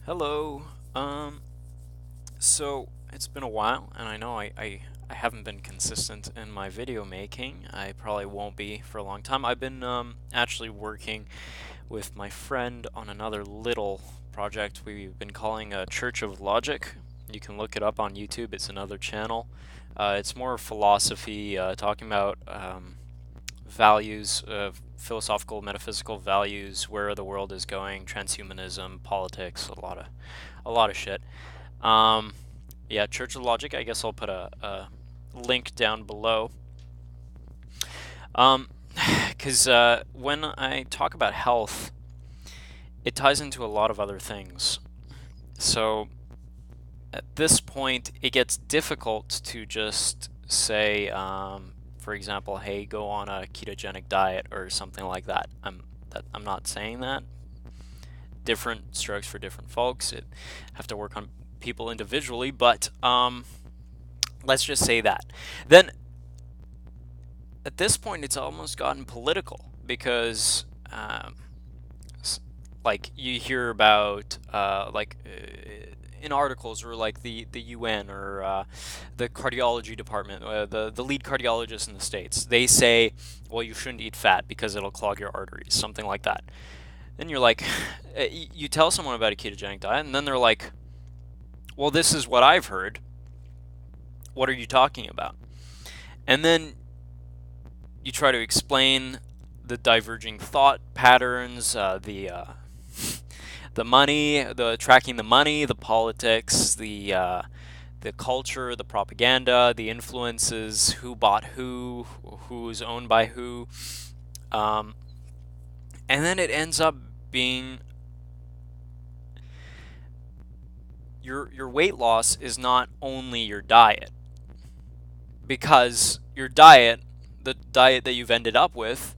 Hello. Um, so it's been a while, and I know I haven't been consistent in my video making. I probably won't be for a long time. I've been actually working with my friend on another little project we've been calling Church of Logic. You can look it up on YouTube. It's another channel. It's more philosophy, talking about values, philosophical, metaphysical values, where the world is going, transhumanism, politics, a lot of shit. Um, yeah, Church of Logic. I guess I'll put a link down below. Um, because when I talk about health, it ties into a lot of other things. So at this point, it gets difficult to just say, for example, hey, go on a ketogenic diet or something like that. I'm not saying that. Different strokes for different folks. It have to work on people individually, but let's just say that. Then at this point, it's almost gotten political because, like, you hear about in articles or like the UN or the cardiology department, the lead cardiologist in the states, they say, well, you shouldn't eat fat because it'll clog your arteries, something like that. Then you're like, you tell someone about a ketogenic diet, and then they're like, well, this is what I've heard. What are you talking about? And then you try to explain the diverging thought patterns, the money, the tracking the money, the politics, the culture, the propaganda, the influences, who bought who's owned by who, um, and then it ends up being your weight loss is not only your diet, because your diet, the diet that you've ended up with,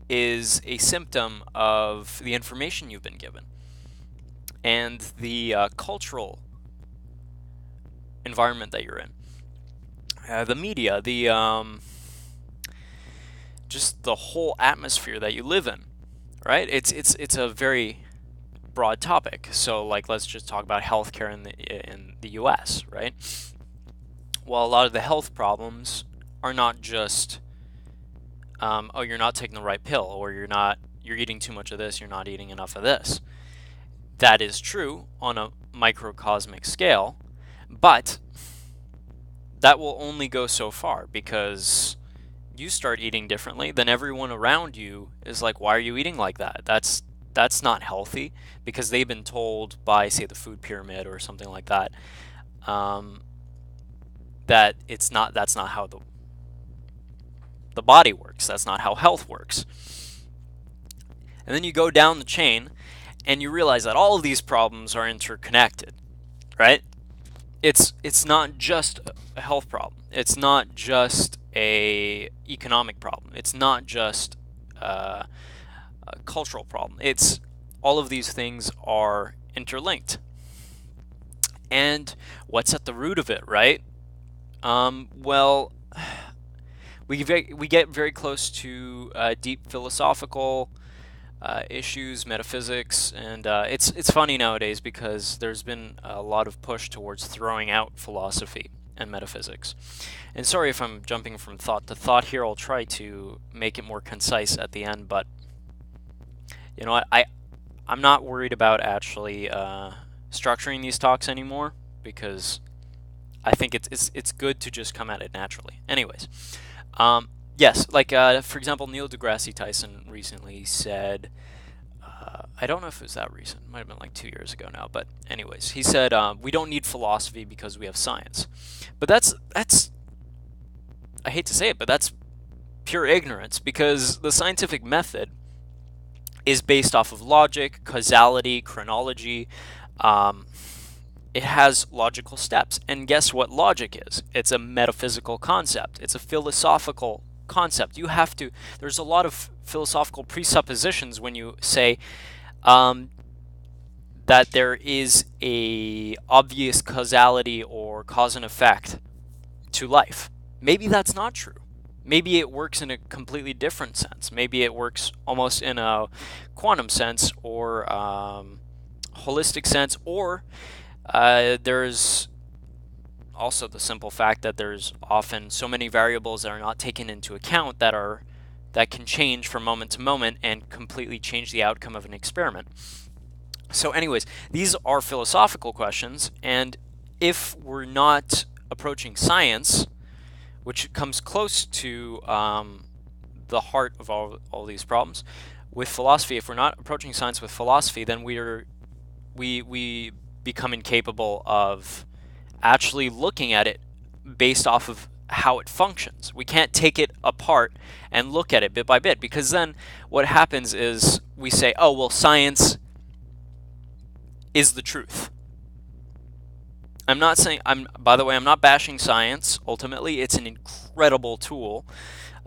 is a symptom of the information you've been given and the cultural environment that you're in, the media, the just the whole atmosphere that you live in. Right? It's a very broad topic. So like, let's just talk about healthcare in the U.S. Right? Well, a lot of the health problems are not just oh, you're not taking the right pill, or you're eating too much of this, you're not eating enough of this. That is true on a microcosmic scale, but that will only go so far, because you start eating differently, then everyone around you is like, why are you eating like that? That's not healthy, because they've been told by, say, the food pyramid or something like that, um, that that's not how the body works. That's not how health works. And then you go down the chain and you realize that all of these problems are interconnected, right? It's not just a health problem. It's not just a economic problem. It's not just a cultural problem. It's all of these things are interlinked. And what's at the root of it, right? Well, we get very close to deep philosophical issues, metaphysics, and it's funny nowadays because there's been a lot of push towards throwing out philosophy and metaphysics. And sorry if I'm jumping from thought to thought here. I'll try to make it more concise at the end, but you know what? I'm not worried about actually structuring these talks anymore, because I think it's good to just come at it naturally. Anyways, yes, like for example, Neil deGrasse Tyson recently said, I don't know if it was that recent, it might have been like 2 years ago now, but anyways, he said we don't need philosophy because we have science. But that's I hate to say it, but that's pure ignorance, because the scientific method is based off of logic, causality, chronology. Um, it has logical steps. And guess what logic is? It's a metaphysical concept. It's a philosophical concept. There's a lot of philosophical presuppositions when you say um, that there is a obvious causality or cause and effect to life. Maybe that's not true. Maybe it works in a completely different sense. Maybe it works almost in a quantum sense, or holistic sense, or there's also the simple fact that there's often so many variables that are not taken into account that can change from moment to moment and completely change the outcome of an experiment. So anyways, these are philosophical questions, and if we're not approaching science, which comes close to the heart of all these problems, with philosophy, if we're not approaching science with philosophy, then we become incapable of actually looking at it based off of how it functions. We can't take it apart and look at it bit by bit, because then what happens is we say, oh, well, science is the truth. By the way, I'm not bashing science. Ultimately, it's an incredible tool.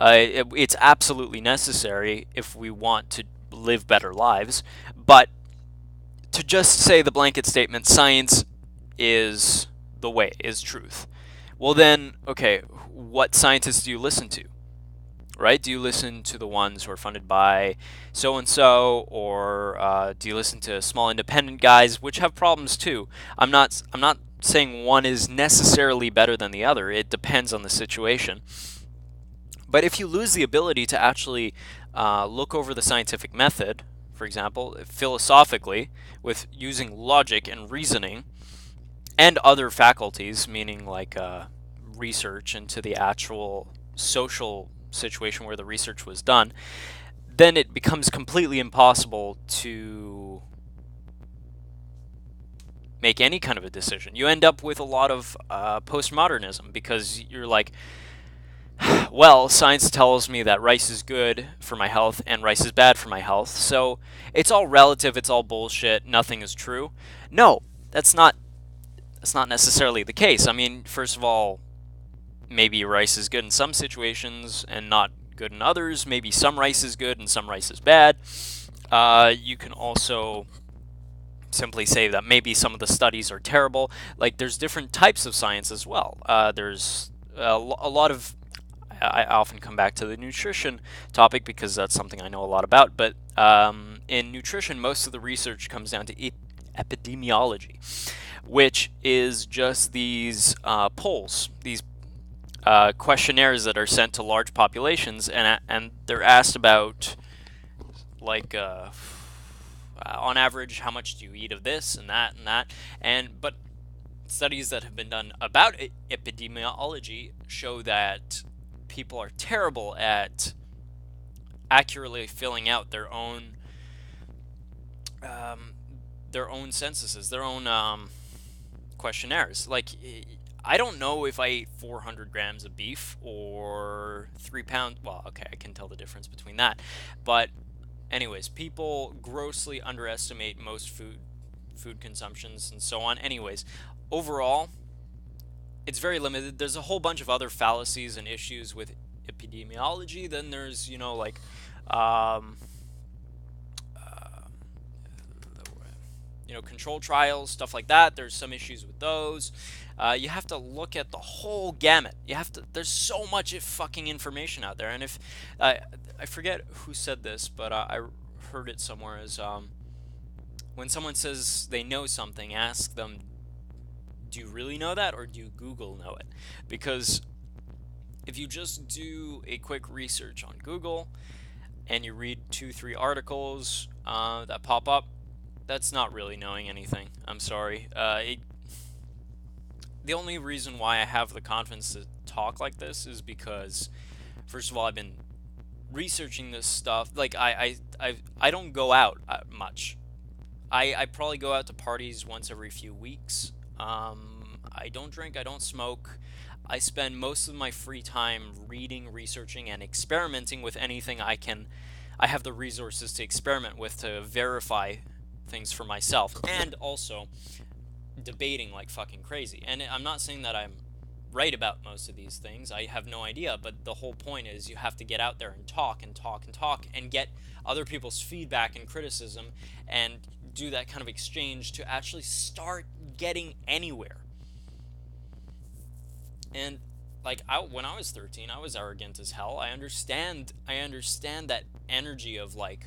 It's absolutely necessary if we want to live better lives. But to just say the blanket statement, science is the way, is truth. Well then, okay, what scientists do you listen to? Right? Do you listen to the ones who are funded by so-and-so, or do you listen to small independent guys, which have problems too? I'm not saying one is necessarily better than the other. It depends on the situation. But if you lose the ability to actually look over the scientific method, for example, philosophically, with using logic and reasoning, and other faculties, meaning like research into the actual social situation where the research was done, then it becomes completely impossible to make any kind of a decision. You end up with a lot of postmodernism, because you're like, well, science tells me that rice is good for my health and rice is bad for my health, so it's all relative, it's all bullshit, nothing is true. No, that's not necessarily the case. I mean, first of all, maybe rice is good in some situations and not good in others. Maybe some rice is good and some rice is bad. You can also simply say that maybe some of the studies are terrible. Like, there's different types of science as well. There's a lot of... I often come back to the nutrition topic because that's something I know a lot about, but in nutrition, most of the research comes down to epidemiology, which is just these polls, these questionnaires that are sent to large populations, and they're asked about, like, on average, how much do you eat of this and that and that, but studies that have been done about epidemiology show that people are terrible at accurately filling out their own censuses, their own questionnaires. Like, I don't know if I ate 400 grams of beef or 3 pounds. Well, okay, I can tell the difference between that. But anyways, people grossly underestimate most food consumptions and so on. Anyways, overall, it's very limited. There's a whole bunch of other fallacies and issues with epidemiology. Then there's, like, control trials, stuff like that. There's some issues with those. You have to look at the whole gamut. There's so much fucking information out there. And if, I forget who said this, but I heard it somewhere, is when someone says they know something, ask them, do you really know that, or do you Google know it? Because if you just do a quick research on Google and you read 2-3 articles that pop up, that's not really knowing anything. I'm sorry. The only reason why I have the confidence to talk like this is because, first of all, I've been researching this stuff. Like, I don't go out much. I probably go out to parties once every few weeks. I don't drink, I don't smoke. I spend most of my free time reading, researching, and experimenting with anything I have the resources to experiment with, to verify things for myself, and also debating like fucking crazy. And I'm not saying that I'm right about most of these things. I have no idea, but the whole point is you have to get out there and talk and talk and talk and get other people's feedback and criticism and do that kind of exchange to actually start getting anywhere. And like, when I was 13, I was arrogant as hell. I understand that energy of like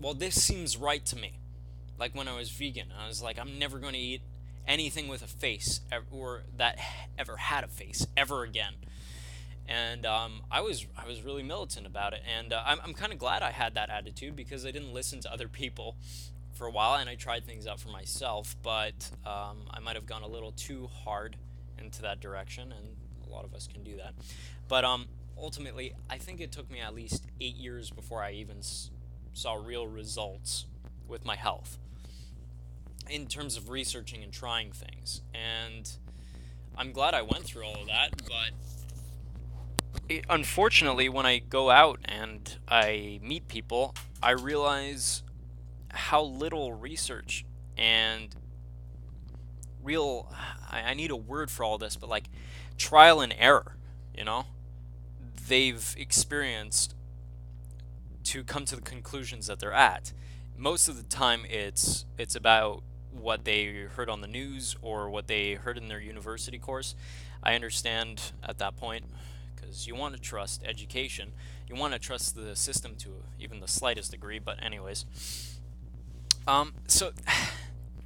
well, this seems right to me. Like when I was vegan, I was like, I'm never going to eat anything with a face or that ever had a face ever again. And I was really militant about it, and I'm kind of glad I had that attitude because I didn't listen to other people for a while, and I tried things out for myself. But I might have gone a little too hard into that direction, and a lot of us can do that. But ultimately, I think it took me at least 8 years before I even saw real results with my health in terms of researching and trying things. And I'm glad I went through all of that, but unfortunately, when I go out and I meet people, I realize how little research and real, I need a word for all this, but like trial and error, you know, they've experienced to come to the conclusions that they're at. Most of the time, it's about what they heard on the news or what they heard in their university course. I understand at that point because you want to trust education, you want to trust the system to even the slightest degree. But anyways, so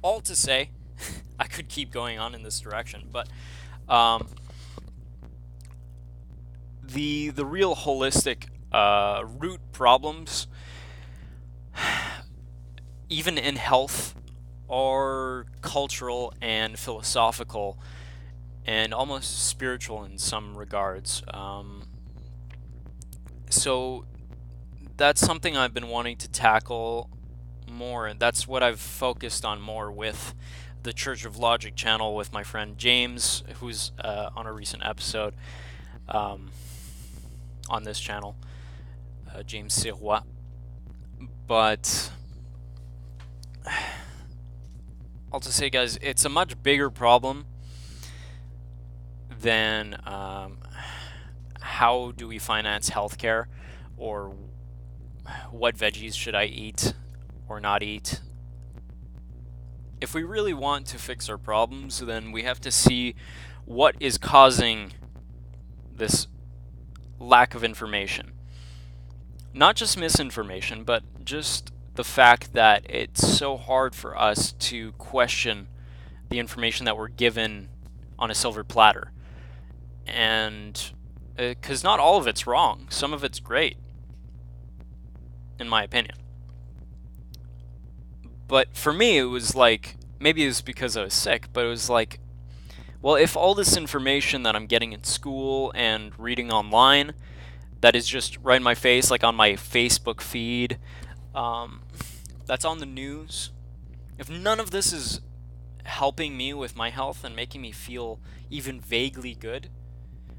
all to say, I could keep going on in this direction, but um, the real holistic root problems, even in health, are cultural and philosophical and almost spiritual in some regards. So that's something I've been wanting to tackle more, and that's what I've focused on more with the Church of Logic channel with my friend James, who's on a recent episode um, on this channel, James Sirois. But I'll just say, guys, it's a much bigger problem than how do we finance healthcare, or what veggies should I eat or not eat. If we really want to fix our problems, then we have to see what is causing this lack of information. Not just misinformation, but just the fact that it's so hard for us to question the information that we're given on a silver platter. And because not all of it's wrong, some of it's great, in my opinion. But for me, it was like, maybe it was because I was sick, but it was like, well, if all this information that I'm getting in school and reading online, that is just right in my face, like on my Facebook feed, um, that's on the news, if none of this is helping me with my health and making me feel even vaguely good,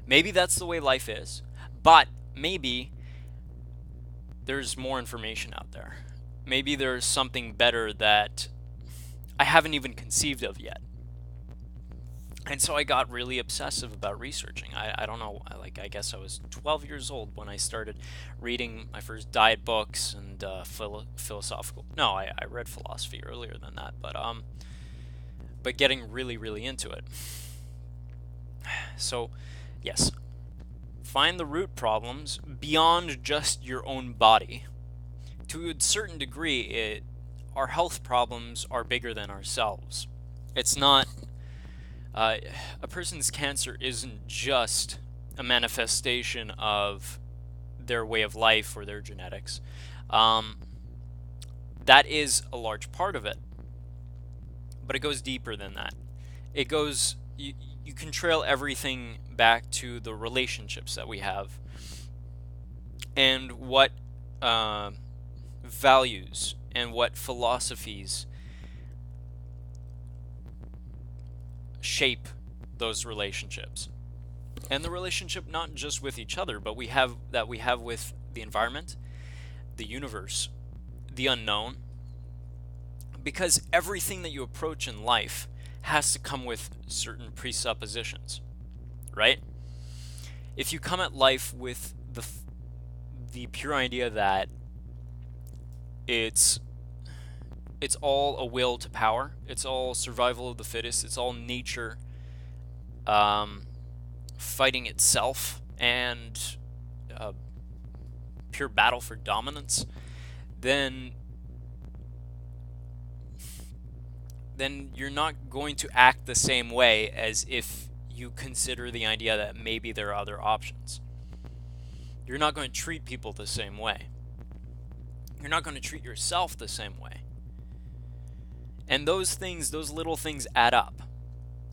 maybe that's the way life is. But maybe there's more information out there. Maybe there's something better that I haven't even conceived of yet. And so I got really obsessive about researching. I don't know, I guess I was 12 years old when I started reading my first diet books and philosophical. No, I read philosophy earlier than that, but getting really, really into it. So, yes, find the root problems beyond just your own body. To a certain degree, our health problems are bigger than ourselves. It's not. A person's cancer isn't just a manifestation of their way of life or their genetics. That is a large part of it, but it goes deeper than that. It goes. You can trail everything back to the relationships that we have and what values and what philosophies shape those relationships, and the relationship not just with each other, but we have with the environment, the universe, the unknown, because everything that you approach in life has to come with certain presuppositions, right? If you come at life with the pure idea that it's all a will to power, it's all survival of the fittest, it's all nature fighting itself, and pure battle for dominance, then then you're not going to act the same way as if you consider the idea that maybe there are other options. You're not going to treat people the same way. You're not going to treat yourself the same way. And those things, those little things add up.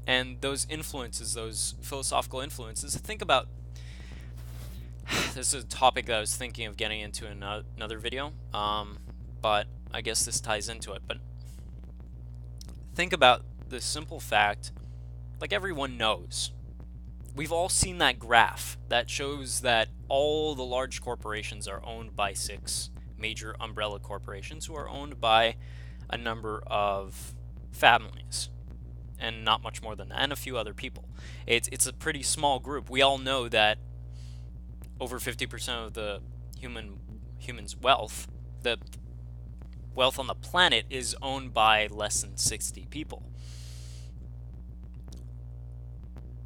And those influences, those philosophical influences, think about, this is a topic that I was thinking of getting into in another video, but I guess this ties into it. But think about the simple fact, like everyone knows, we've all seen that graph that shows that all the large corporations are owned by 6 major umbrella corporations who are owned by a number of families, and not much more than that, and a few other people. It's a pretty small group. We all know that over 50% of the humans' wealth, the wealth on the planet, is owned by less than 60 people.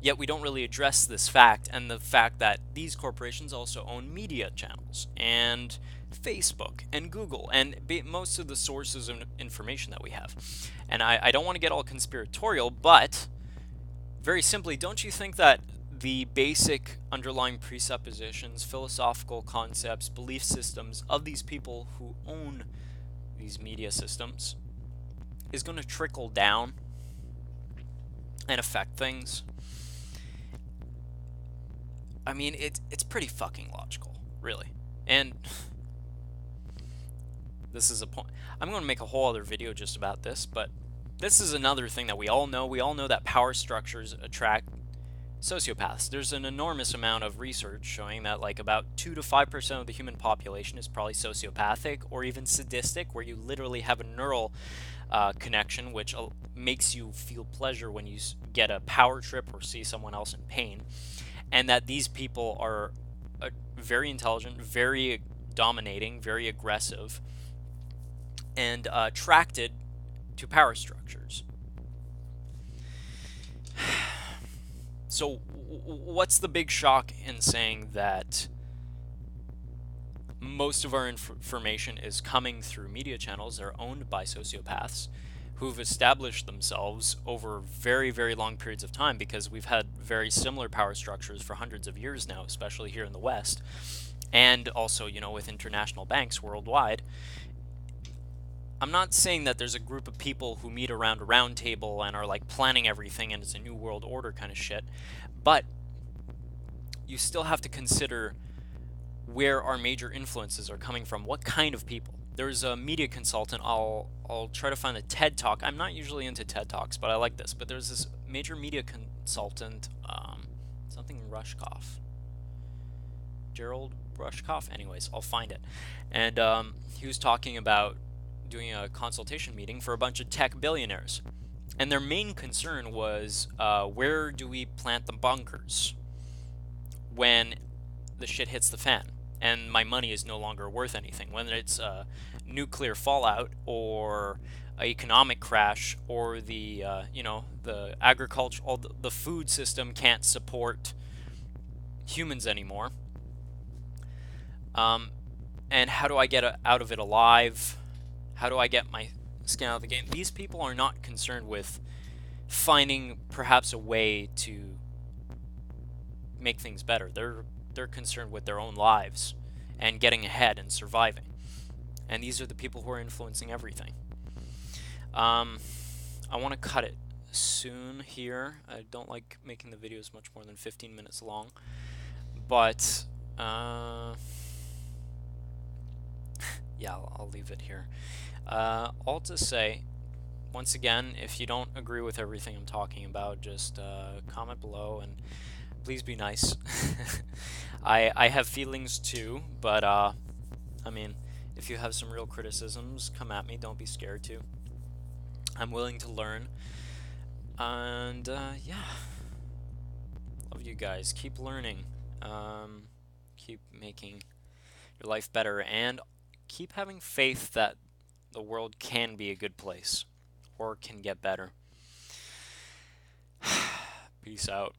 Yet we don't really address this fact, and the fact that these corporations also own media channels, and Facebook, and Google, and most of the sources of information that we have. And I don't want to get all conspiratorial, but very simply, don't you think that the basic underlying presuppositions, philosophical concepts, belief systems of these people who own these media systems is going to trickle down and affect things? I mean, it's pretty fucking logical, really. And this is a point. I'm going to make a whole other video just about this, but this is another thing that we all know. We all know that power structures attract sociopaths. There's an enormous amount of research showing that like about 2 to 5% of the human population is probably sociopathic or even sadistic, where you literally have a neural connection which makes you feel pleasure when you get a power trip or see someone else in pain. And that these people are very intelligent, very dominating, very aggressive, and attracted to power structures. So what's the big shock in saying that most of our information is coming through media channels that are owned by sociopaths who've established themselves over very, very long periods of time, because we've had very similar power structures for hundreds of years now, especially here in the West, and also, you know, with international banks worldwide. I'm not saying that there's a group of people who meet around a round table and are like planning everything and it's a new world order kind of shit, but you still have to consider where our major influences are coming from, what kind of people. There's a media consultant, I'll try to find a TED Talk. I'm not usually into TED Talks, but I like this. But there's this major media consultant, something Rushkoff. Gerald Rushkoff? Anyways, I'll find it. And he was talking about doing a consultation meeting for a bunch of tech billionaires. And their main concern was, where do we plant the bunkers when the shit hits the fan and my money is no longer worth anything, whether it's nuclear fallout or economic crash or the the agriculture, all the food system can't support humans anymore. And how do I get out of it alive? How do I get my skin out of the game? These people are not concerned with finding perhaps a way to make things better. They're concerned with their own lives and getting ahead and surviving. And these are the people who are influencing everything. I want to cut it soon here. I don't like making the videos much more than 15 minutes long. But, yeah, I'll leave it here. All to say, once again, if you don't agree with everything I'm talking about, just comment below and please be nice. I have feelings too, but I mean, if you have some real criticisms, come at me. Don't be scared to. I'm willing to learn. And yeah, love you guys. Keep learning. Keep making your life better, and keep having faith that the world can be a good place or can get better. Peace out.